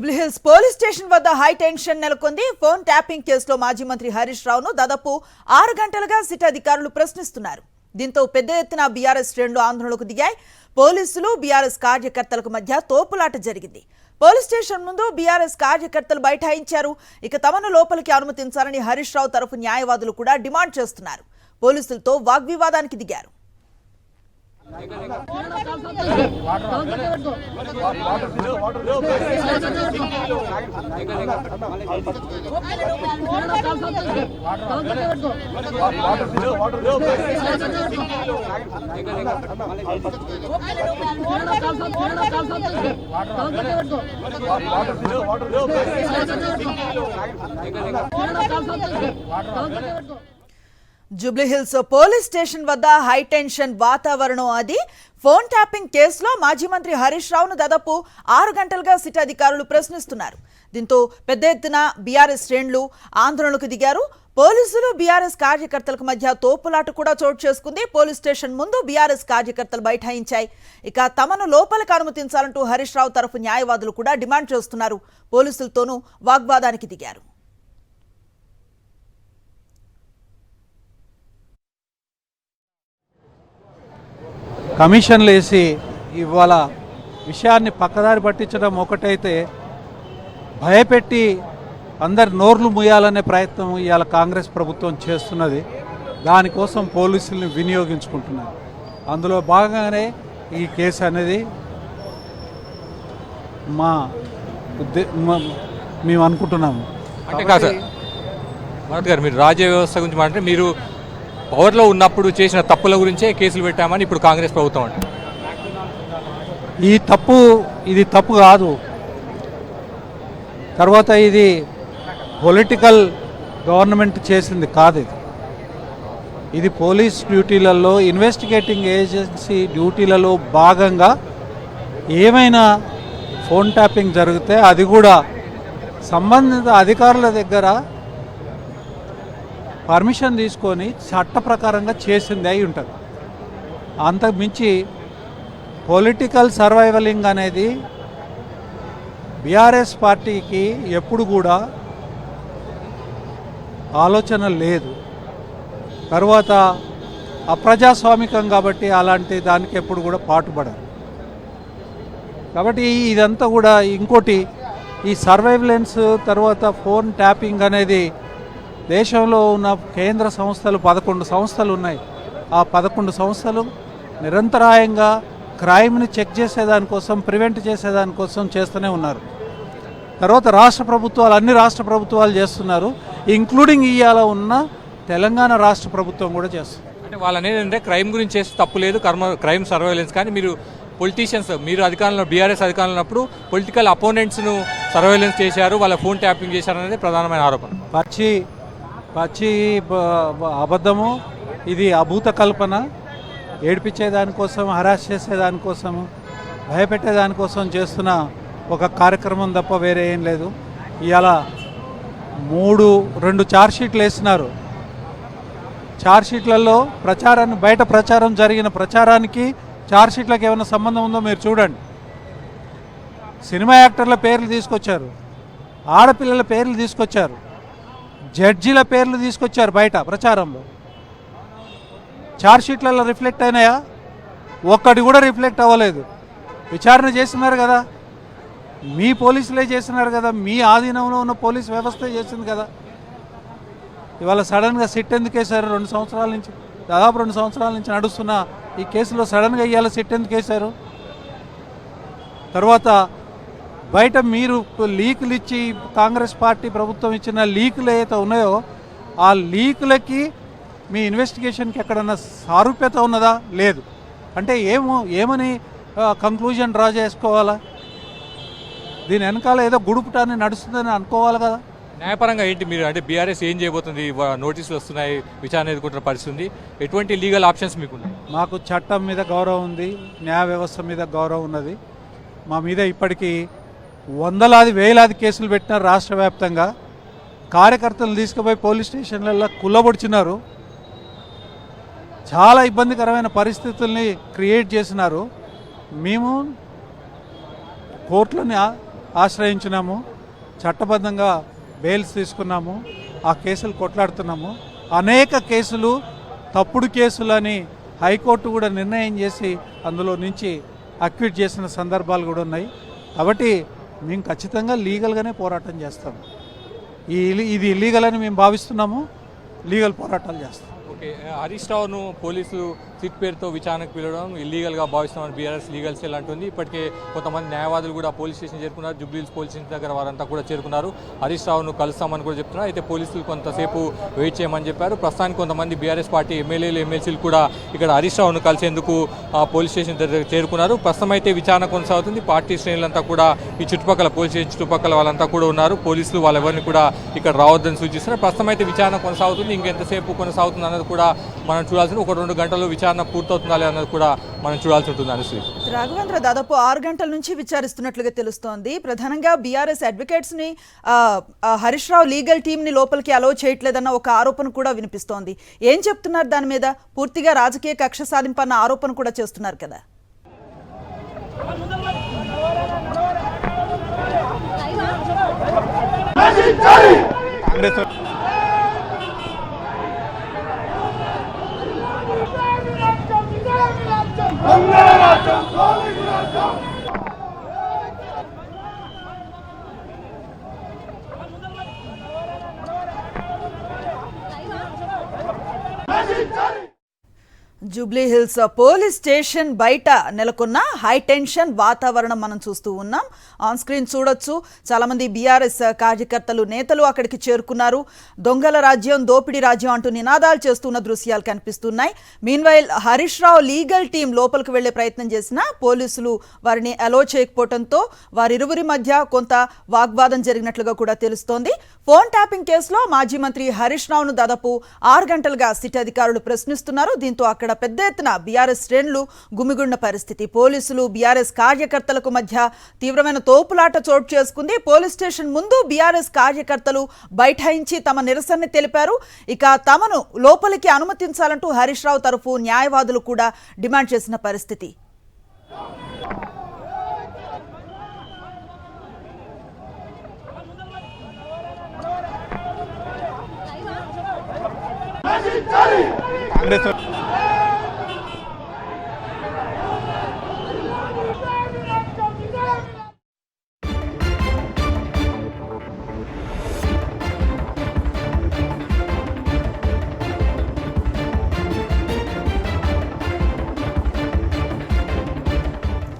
Jubilee Hills police station వద్ద high tension నెలకొంది. Phone tapping కేసులో మాజీ మంత్రి హరీష్ రావును దాదాపు 6 గంటలుగా సిట్ అధికారులు ప్రశ్నిస్తున్నారు. దీంతో పెద్ద ఎత్తున బీఆర్ఎస్ శ్రేణులు ఆందోళనకు దిగాయి. పోలీసులు బీఆర్ఎస్ కార్యకర్తలకు మధ్య తోపులాట జరిగింది. పోలీస్ స్టేషన్ ముందు బీఆర్ఎస్ కార్యకర్తలు బైఠాయించారు. ఇక తమను లోపలికి అనుమతించాలని హరీష్ రావు తరఫు న్యాయవాదులు కూడా డిమాండ్ చేస్తున్నారు. పోలీసులతో వాగ్వివాదానికి దిగారు. జూబ్లీహిల్స్ పోలీస్ స్టేషన్ వద్ద హై టెన్షన్ వాతావరణం. అది ఫోన్ ట్యాపింగ్ కేసులో మాజీ మంత్రి హరీష్ రావును దాదాపు 6 గంటలుగా సిట్ అధికారులు ప్రశ్నిస్తున్నారు. దీంతో పెద్ద ఎత్తున బీఆర్ఎస్ శ్రేణులు ఆందోళనకు దిగారు. పోలీసులు బీఆర్ఎస్ కార్యకర్తలకు మధ్య తోపులాట కూడా చోటు చేసుకుంది. పోలీస్ స్టేషన్ ముందు బీఆర్ఎస్ కార్యకర్తలు బైఠాయించాయి. ఇక తమను లోపలికి అనుమతించాలంటూ హరీష్ రావు తరఫు న్యాయవాదులు కూడా డిమాండ్ చేస్తున్నారు. పోలీసులతోనూ వాగ్వాదానికి దిగారు. కమిషన్లు వేసి ఇవాళ విషయాన్ని పక్కదారి పట్టించడం ఒకటైతే, భయపెట్టి అందరి నోర్లు ముయ్యాలనే ప్రయత్నం ఇవాళ కాంగ్రెస్ ప్రభుత్వం చేస్తున్నది. దానికోసం పోలీసుల్ని వినియోగించుకుంటున్నారు. అందులో భాగంగానే ఈ కేసు అనేది మేము అనుకుంటున్నాము. అంటే కాదు మనోజ్ గారు, మీరు రాజ్య వ్యవస్థ గురించి మాట్లాడితే మీరు పవర్లో ఉన్నప్పుడు చేసిన తప్పుల గురించే కేసులు పెట్టామని ఇప్పుడు కాంగ్రెస్ ప్రభుత్వం అంటే ఇది తప్పు కాదు. తర్వాత ఇది పొలిటికల్ గవర్నమెంట్ చేసింది కాదు. ఇది పోలీస్ డ్యూటీలలో, ఇన్వెస్టిగేటింగ్ ఏజెన్సీ డ్యూటీలలో భాగంగా ఏమైనా ఫోన్ ట్యాపింగ్ జరిగితే అది కూడా సంబంధిత అధికారుల దగ్గర పర్మిషన్ తీసుకొని చట్ట ప్రకారంగా చేసింది అయి ఉంటుంది. అంతకుమించి పొలిటికల్ సర్వైవలింగ్ అనేది బీఆర్ఎస్ పార్టీకి ఎప్పుడు కూడా ఆలోచన లేదు. తర్వాత అప్రజాస్వామికం కాబట్టి అలాంటి దానికి ఎప్పుడు కూడా పాటుపడరు. కాబట్టి ఇదంతా కూడా ఇంకోటి, ఈ సర్వైలెన్స్ తర్వాత ఫోన్ ట్యాపింగ్ అనేది దేశంలో ఉన్న కేంద్ర సంస్థలు 11 సంస్థలు ఉన్నాయి. ఆ 11 సంస్థలు నిరంతరాయంగా క్రైమ్ని చెక్ చేసేదానికోసం, ప్రివెంట్ చేసేదానికోసం చేస్తూనే ఉన్నారు. తర్వాత అన్ని రాష్ట్ర ప్రభుత్వాలు చేస్తున్నారు, ఇంక్లూడింగ్ ఇవాళ ఉన్న తెలంగాణ రాష్ట్ర ప్రభుత్వం కూడా చేస్తుంది. అంటే వాళ్ళని ఏంటంటే క్రైమ్ గురించి చేస్తే తప్పు లేదు, క్రైమ్ సర్వైలెన్స్. కానీ మీరు పొలిటీషియన్స్, మీరు అధికారంలో బీఆర్ఎస్ అధికారంలో ఉన్నప్పుడు పొలిటికల్ అపోనెంట్స్ను సర్వైలెన్స్ చేశారు, వాళ్ళ ఫోన్ ట్యాపింగ్ చేశారు అనేది ప్రధానమైన ఆరోపణ. పచ్చి అబద్ధము. ఇది అభూత కల్పన. ఏడిపించేదానికోసం, హరాస్ చేసేదానికోసము, భయపెట్టేదానికోసం చేస్తున్న ఒక కార్యక్రమం తప్ప వేరే ఏం లేదు. ఇవాళ 2 ఛార్జ్షీట్లు వేస్తున్నారు. ఛార్జ్షీట్లలో బయట ప్రచారం జరిగిన ప్రచారానికి ఛార్జ్షీట్లకు ఏమైనా సంబంధం ఉందో మీరు చూడండి. సినిమా యాక్టర్ల పేర్లు తీసుకొచ్చారు, ఆడపిల్లల పేర్లు తీసుకొచ్చారు, జడ్జీల పేర్లు తీసుకొచ్చారు బయట ప్రచారంలో. ఛార్జ్షీట్లలో రిఫ్లెక్ట్ అయినాయా? ఒక్కటి కూడా రిఫ్లెక్ట్ అవ్వలేదు. విచారణ చేస్తున్నారు కదా, మీ పోలీసులే చేస్తున్నారు కదా, మీ ఆధీనంలో ఉన్న పోలీస్ వ్యవస్థ చేసింది కదా. ఇవాళ సడన్గా సిట్ ఎందుకు వేశారు? దాదాపు 2 సంవత్సరాల నుంచి నడుస్తున్న ఈ కేసులో సడన్గా ఇవాళ సిట్ ఎందుకు వేశారు? తర్వాత బయట మీరు లీకులు ఇచ్చి, కాంగ్రెస్ పార్టీ ప్రభుత్వం ఇచ్చిన లీకులు ఏదైతే ఉన్నాయో ఆ లీకులకి మీ ఇన్వెస్టిగేషన్కి ఎక్కడన్నా సారూప్యత ఉన్నదా? లేదు. అంటే ఏమని కంక్లూజన్ డ్రా చేసుకోవాలా? దీని వెనకాల ఏదో గుడుపుటాన్ని నడుస్తుందని అనుకోవాలి కదా. న్యాయపరంగా ఏంటి మీరు అంటే బీఆర్ఎస్ ఏం చేయబోతుంది? నోటీసులు వస్తున్నాయి, విచారణ ఎదుర్కొంటున్న పరిస్థితి. ఎటువంటి లీగల్ ఆప్షన్స్ మీకున్నాయి? మాకు చట్టం మీద గౌరవం ఉంది, న్యాయ వ్యవస్థ మీద గౌరవం ఉన్నది. మా మీద ఇప్పటికీ వందలాది వేలాది కేసులు పెట్టినారు రాష్ట్ర వ్యాప్తంగా. కార్యకర్తలు తీసుకుపోయి పోలీస్ స్టేషన్లలో కుల్లబొడిచినారు. చాలా ఇబ్బందికరమైన పరిస్థితుల్ని క్రియేట్ చేసినారు. మేము కోర్టులని ఆశ్రయించినాము, చట్టబద్ధంగా బెయిల్స్ తీసుకున్నాము, ఆ కేసులు కొట్లాడుతున్నాము. అనేక కేసులు తప్పుడు కేసులని హైకోర్టు కూడా నిర్ణయం చేసి అందులో నుంచి అక్విట్ చేసిన సందర్భాలు కూడా ఉన్నాయి. కాబట్టి మేము ఖచ్చితంగా లీగల్గానే పోరాటం చేస్తాము. ఇది ఇల్లీగల్ అని మేము భావిస్తున్నాము, లీగల్ పోరాటాలు చేస్తాం. ఓకే, హరీష్ రావును పోలీసులు సిట్ పేరుతో విచారణకు పిలవడం ఇల్లీగల్గా భావిస్తామని బీఆర్ఎస్ లీగల్ సెల్ అంటుంది. ఇప్పటికే కొంతమంది న్యాయవాదులు కూడా పోలీస్ స్టేషన్ చేరుకున్నారు. జూబ్లీహిల్స్ పోలీస్ స్టేషన్ దగ్గర వారంతా కూడా చేరుకున్నారు. హరీష్ రావును కలుస్తామని కూడా చెప్తున్నారు. అయితే పోలీసులు కొంతసేపు వెయిట్ చేయమని చెప్పారు. ప్రస్తుతానికి కొంతమంది బీఆర్ఎస్ పార్టీ ఎమ్మెల్యేలు ఎమ్మెల్సీలు కూడా ఇక్కడ హరీష్ రావును కలిసేందుకు పోలీస్ స్టేషన్ దగ్గర చేరుకున్నారు. ప్రస్తుతం అయితే విచారణ కొనసాగుతుంది. పార్టీ శ్రేణులంతా కూడా ఈ చుట్టుపక్కల పోలీస్ స్టేషన్ చుట్టుపక్కల వాళ్ళంతా కూడా ఉన్నారు. పోలీసులు వాళ్ళెవరిని కూడా ఇక్కడ రావద్దని సూచిస్తున్నారు. ప్రస్తుతం అయితే విచారణ కొనసాగుతుంది. ఇంకెంతసేపు కొనసాగుతుంది అన్నది కూడా మనం చూడాల్సింది. 1-2 గంటల్లో విచారణ పూర్తవుతుందా అన్నది కూడా మనం చూడాల్సి ఉంటుంది. అనుశ్రీ, రాఘవేంద్ర దాదాపు 6 గంటల నుంచి విచారిస్తున్నట్లుగా తెలుస్తోంది. ప్రధానంగా బీఆర్ఎస్ అడ్వకేట్స్ ని హరీష్ రావు లీగల్ టీమ్ ని లోపలికి అలో చేయట్లేదన్న ఒక ఆరోపణ కూడా వినిపిస్తోంది. ఏం చెప్తున్నారు దాని మీద? పూర్తిగా రాజకీయ కక్ష సాధింపన్న ఆరోపణ కూడా చేస్తున్నారు కదా. జూబ్లీహిల్స్ పోలీస్ స్టేషన్ బయట నెలకొన్న హై టెన్షన్ వాతావరణం మనం చూస్తూ ఉన్నాం. ఆన్ స్క్రీన్ చూడొచ్చు, చాలామంది బీఆర్ఎస్ కార్యకర్తలు నేతలు అక్కడికి చేరుకున్నారు. దొంగల రాజ్యం, దోపిడీ రాజ్యం అంటూ నినాదాలు చేస్తున్న దృశ్యాలు కనిపిస్తున్నాయి. Meanwhile Harish Rao legal team లోపలికి వెళ్లే ప్రయత్నం చేసినా పోలీసులు వారిని అలో చేయకపోవడంతో వారిరువురి మధ్య కొంత వాగ్వాదం జరిగినట్లుగా కూడా తెలుస్తోంది. ఫోన్ ట్యాపింగ్ కేసులో మాజీ మంత్రి హరీష్ రావును దాదాపు 6 గంటలుగా సిట్ అధికారులు ప్రశ్నిస్తున్నారు. దీంతో అక్కడ పెద్ద ఎత్తున బీఆర్ఎస్ శ్రేణులు గుమిగుండ పరిస్థితి. పోలీసులు బీఆర్ఎస్ కార్యకర్తలకు మధ్య తీవ్రమైన తోపులాట చోటు చేసుకుంది. పోలీస్ స్టేషన్ ముందు బీఆర్ఎస్ కార్యకర్తలు బైఠాయించి తమ నిరసనని తెలిపారు. ఇక తమను లోపలికి అనుమతించాలంటూ హరీష్ రావు తరఫు న్యాయవాదులు కూడా డిమాండ్ చేసిన పరిస్థితి. కాంగ్రెస్